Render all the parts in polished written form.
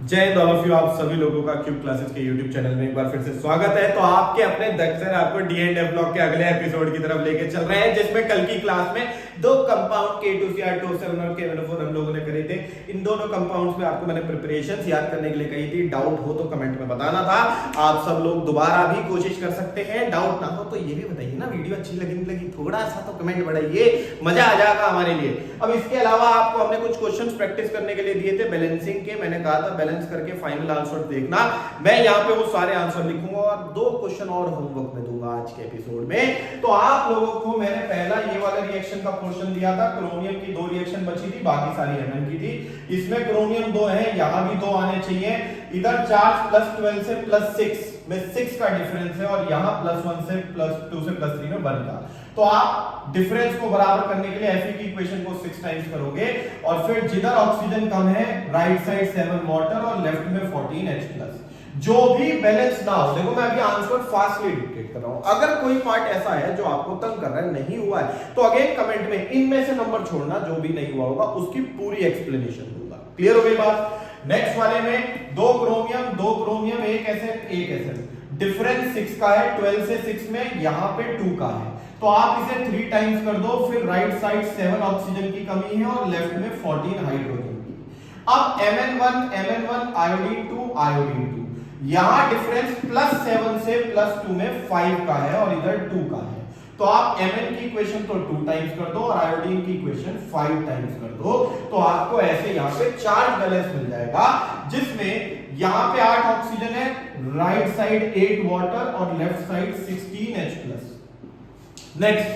जय Hind all of you. आप सभी लोगों का क्यूब क्लासेस के यूट्यूब चैनल में एक बार फिर से स्वागत है। तो आपके अपने दक्षर आपको डी&एफ ब्लॉक के अगले एपिसोड की तरफ लेके चल रहे हैं, जिसमें कल की क्लास में दो कंपाउंड K2CR टोसर और K1O4 हम लोगों ने करे थे। इन दोनों कंपाउंड्स में आपको मैंने प्रिपरेशंस याद करने के लिए कही थी। डाउट हो तो कमेंट में बताना था। आप सब लोग दोबारा भी कोशिश कर सकते हैं। डाउट ना हो तो ये भी बताइए ना, वीडियो अच्छी लगी थोड़ा सा तो कमेंट बढ़ाइए, मजा आ जाएगा हमारे लिए। अब इसके अलावा आपको हमने कुछ क्वेश्चंस प्रैक्टिस करने के लिए दिए थे बैलेंसिंग के। मैंने कहा था बैलेंस करके फाइनल आंसर देखना। मैं यहाँ पे वो सारे आंसर लिखूंगा और दो क्वेश्चन और होमवर्क में दूंगा आज के एपिसोड में। तो आप लोगों को मैंने पहला ये वाला रिएक्शन का पोर्शन दिया था। क्रोमियम की दो रिएक्शन बची थी, बाकी सारी Mn की थी। इसमें क्रोमियम 2 है, यहां भी 2 आने चाहिए। इधर चार्ज +12 से +6 में 6 का डिफरेंस है और यहां +1 से +2 से +3 में 1 का। तो आप डिफरेंस को बराबर करने के लिए Fe की इक्वेशन को 6 टाइम्स करोगे और फिर जिधर ऑक्सीजन कम है राइट साइड 7 वाटर और लेफ्ट में 14 H+। जो भी बैलेंस ना हो, देखो मैं अभी आंसर फास्टली डिक्टेट कर रहा हूं। अगर कोई पार्ट ऐसा है जो आपको तंग कर रहा है, नहीं हुआ है, तो अगेन कमेंट में इनमें से नंबर छोड़ना, जो भी नहीं हुआ होगा उसकी पूरी एक्सप्लेनेशन दूंगा। क्लियर हो गई बात? नेक्स्ट वाले में दो क्रोमियम एक एसिड डिफरेंस 6 का है। 12 से 6 में यहां पे 2 का है, तो आप इसे 3 टाइम्स कर दो। फिर राइट साइड 7 ऑक्सीजन की कमी है और लेफ्ट में 14 हाइड्रोजन की। अब Mn1 आयोडीन 2 यहां डिफरेंस +7 से +2 में 5 का है और इधर 2 का है। तो आप Mn की इक्वेशन तो 2 टाइम्स कर दो और आयोडीन की इक्वेशन 5 टाइम्स कर दो। तो आपको ऐसे यहां पे चार्ज बैलेंस मिल जाएगा, जिसमें यहां पे 8 ऑक्सीजन है, राइट साइड 8 वाटर और left side 16 H+। Next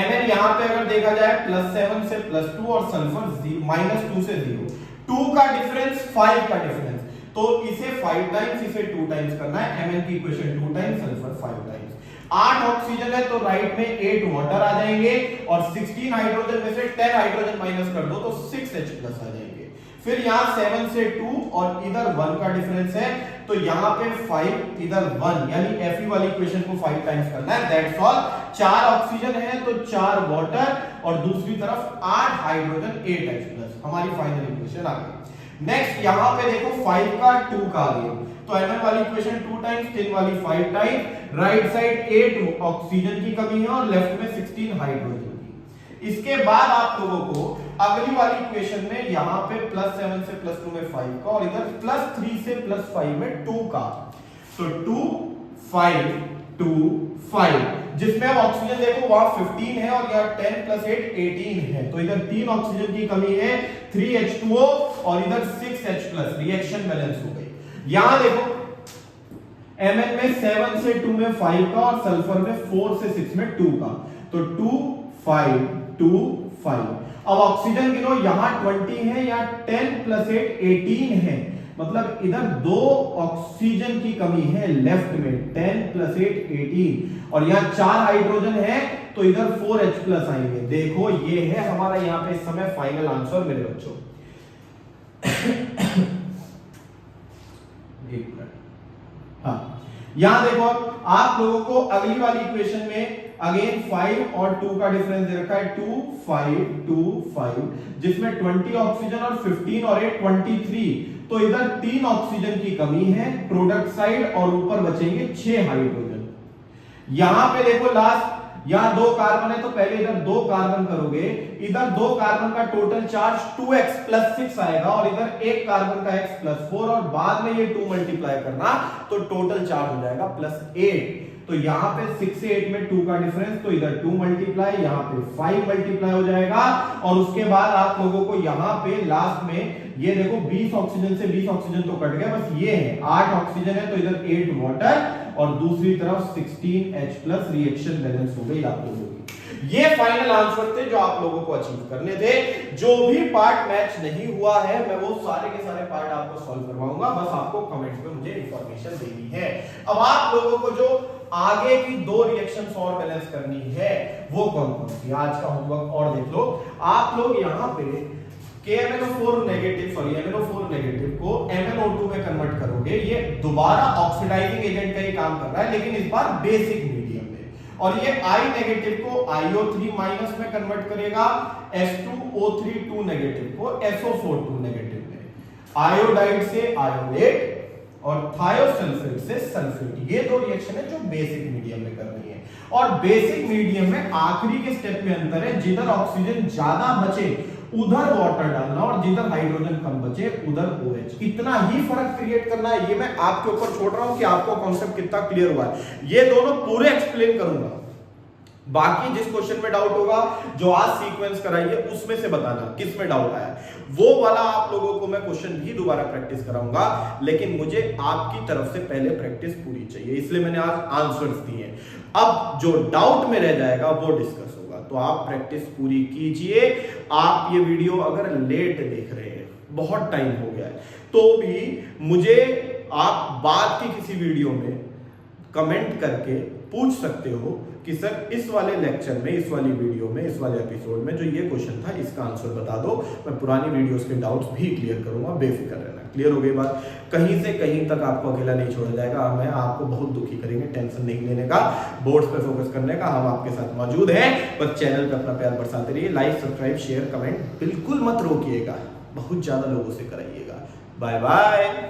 Mn यहां पे अगर देखा जाए +7 से +2 और सल्फर -2 से 0, 2 का डिफरेंस 5 का डिफरेंस, तो इसे 5 टाइम्स इसे 2 टाइम्स करना है। Mn की equation 2 times, sulphur 5 times. 8 oxygen है तो राइट में 8 वाटर आ जाएंगे और 16 हाइड्रोजन में से 10 हाइड्रोजन माइनस कर दो तो 6 H+ आ जाएंगे। फिर यहां 7 से 2 और इधर 1 का डिफरेंस है, तो यहां पे 5 इधर 1, यानी Fe वाली इक्वेशन को 5 टाइम्स करना है। That's all. 4 ऑक्सीजन है तो 4 वाटर और दूसरी तरफ 8 हाइड्रोजन 8 H+। हमारी फाइनल इक्वेशन आ गई। नेक्स्ट यहां पे देखो 5 का 2 का आ गया, तो Mn वाली इक्वेशन 2 टाइम्स, 10 वाली 5 टाइम्स। राइट साइड 8 ऑक्सीजन की कमी है और लेफ्ट में 16 हाइड्रोजन की। इसके बाद आप लोगों को अगली वाली इक्वेशन में यहां पे +7 से +2 में 5 का और इधर +3 से +5 में 2 का। तो 2 5 2 5, जिसमें अब ऑक्सीजन देखो वहां 15 है और यहां 10 + 8 18 है, तो इधर 3 ऑक्सीजन की कमी है, 3 H2O और इधर 6 H+। रिएक्शन बैलेंस हो गई। यहां देखो Mn में 7 से 2 में 5 का और सल्फर में 4 से 6 में 2 का, तो 2 5 2 5। अब ऑक्सीजन गिनो, यहां 20 है, यहां 10 + 8 18 है, मतलब इधर 2 ऑक्सीजन की कमी है लेफ्ट में, 10 + 8 18, और यहां 4 हाइड्रोजन है तो इधर 4 H+ आएंगे। देखो ये है हमारा यहां पे इस समय फाइनल आंसर मेरे बच्चों। एक मिनट, हाँ यहां देखो आप लोगों को अगली वाली इक्वेशन में अगेन 5 और 2 का डिफरेंस दे रखा है, 2 5 2 5, जिसमें 20 ऑक्सीजन और 15 और 8 23, तो इधर 3 ऑक्सीजन की कमी है प्रोडक्ट साइड और ऊपर बचेंगे 6 हाइड्रोजन। यहां पे देखो लास्ट, यहां 2 कार्बन है तो पहले इधर 2 कार्बन करोगे, इधर 2 कार्बन का टोटल चार्ज 2x + 6 आएगा और इधर 1 कार्बन का x + 4 और बाद में ये 2 मल्टीप्लाई करना, तो टोटल चार्ज हो जाएगा +8। तो यहां पे 6 से 8 में 2 का डिफरेंस, तो इधर 2 मल्टीप्लाई, यहां पे 5 मल्टीप्लाई हो जाएगा। और उसके बाद आप लोगों को यहां पे लास्ट में ये देखो 20 ऑक्सीजन से 20 ऑक्सीजन तो कट गया, बस ये है 8 ऑक्सीजन है तो इधर 8 वाटर और दूसरी तरफ 16 H+। रिएक्शन बैलेंस हो गई आप लोगों की। ये फाइनल आंसर थे जो आप लोगों को अचीव करने थे। जो भी पार्ट मैच नहीं हुआ है मैं वो सारे के सारे पार्ट आपको सॉल्व करवाऊंगा, बस आपको कमेंट्स में मुझे इंफॉर्मेशन देनी है। अब आप लोगों को जो आगे की 2 रिएक्शंस और बैलेंस करनी है वो कौन कौन सी, आज का होमवर्क और देख लो आप लोग। यहां पे KMnO4 नेगेटिव को MnO2 में कन्वर्ट करोगे। ये दोबारा ऑक्सीडाइजिंग एजेंट का ही काम कर रहा है, लेकिन इस बार बेसिक मीडियम में। और ये I नेगेटिव को IO3- में कन्वर्ट करेगा, H2O3 2 नेगेटिव को SO4 2 नेगेटिव में। आयोडाइड से आयोडेट और थायोसल्फेट से सल्फेट। ये दो रिएक्शन है जो बेसिक मीडियम में करनी है। और बेसिक मीडियम में आखिरी के स्टेप में अंतर है, जिधर ऑक्सीजन ज्यादा बचे उधर वाटर डालना और जिधर हाइड्रोजन कम बचे उधर OH। इतना ही फर्क क्रिएट करना है। ये मैं आपके ऊपर छोड़ रहा हूं कि आपको कॉन्सेप्ट कितना क्लियर हुआ है। ये दोनों पूरे एक्सप्लेन करूंगा। बाकी जिस क्वेश्चन में डाउट होगा, जो आज सीक्वेंस कराइए उसमें से बताना किस में डाउट आया, वो वाला आप लोगों को मैं क्वेश्चन भी दोबारा प्रैक्टिस कराऊंगा। लेकिन मुझे आपकी तरफ से पहले प्रैक्टिस पूरी चाहिए, इसलिए मैंने आज आंसर्स दिए। अब जो डाउट में रह जाएगा वो डिस्कस होगा। तो आप प्रैक्टिस पूरी कीजिए। आप ये वीडियो अगर लेट देख रहे हैं, बहुत टाइम हो गया है, तो भी मुझे आप बाद की किसी वीडियो में कमेंट करके पूछ सकते हो कि सर इस वाले लेक्चर में, इस वाली वीडियो में, इस वाले एपिसोड में जो ये क्वेश्चन था इसका आंसर बता दो। मैं पुरानी वीडियोस के डाउट्स भी क्लियर करूंगा, बेफिक्र रहना। क्लियर हो गई बात? कहीं से कहीं तक आपको अकेला नहीं छोड़ा जाएगा। हमें आपको बहुत दुखी करेंगे, टेंशन नहीं लेने का, बोर्ड्स पे फोकस करने का। हम आपके साथ मौजूद हैं, बस चैनल पे अपना प्यार बरसाते रहिए। लाइक, सब्सक्राइब, शेयर, कमेंट बिल्कुल मत रोकिएगा, बहुत ज्यादा लोगों से कराइएगा। Bye bye.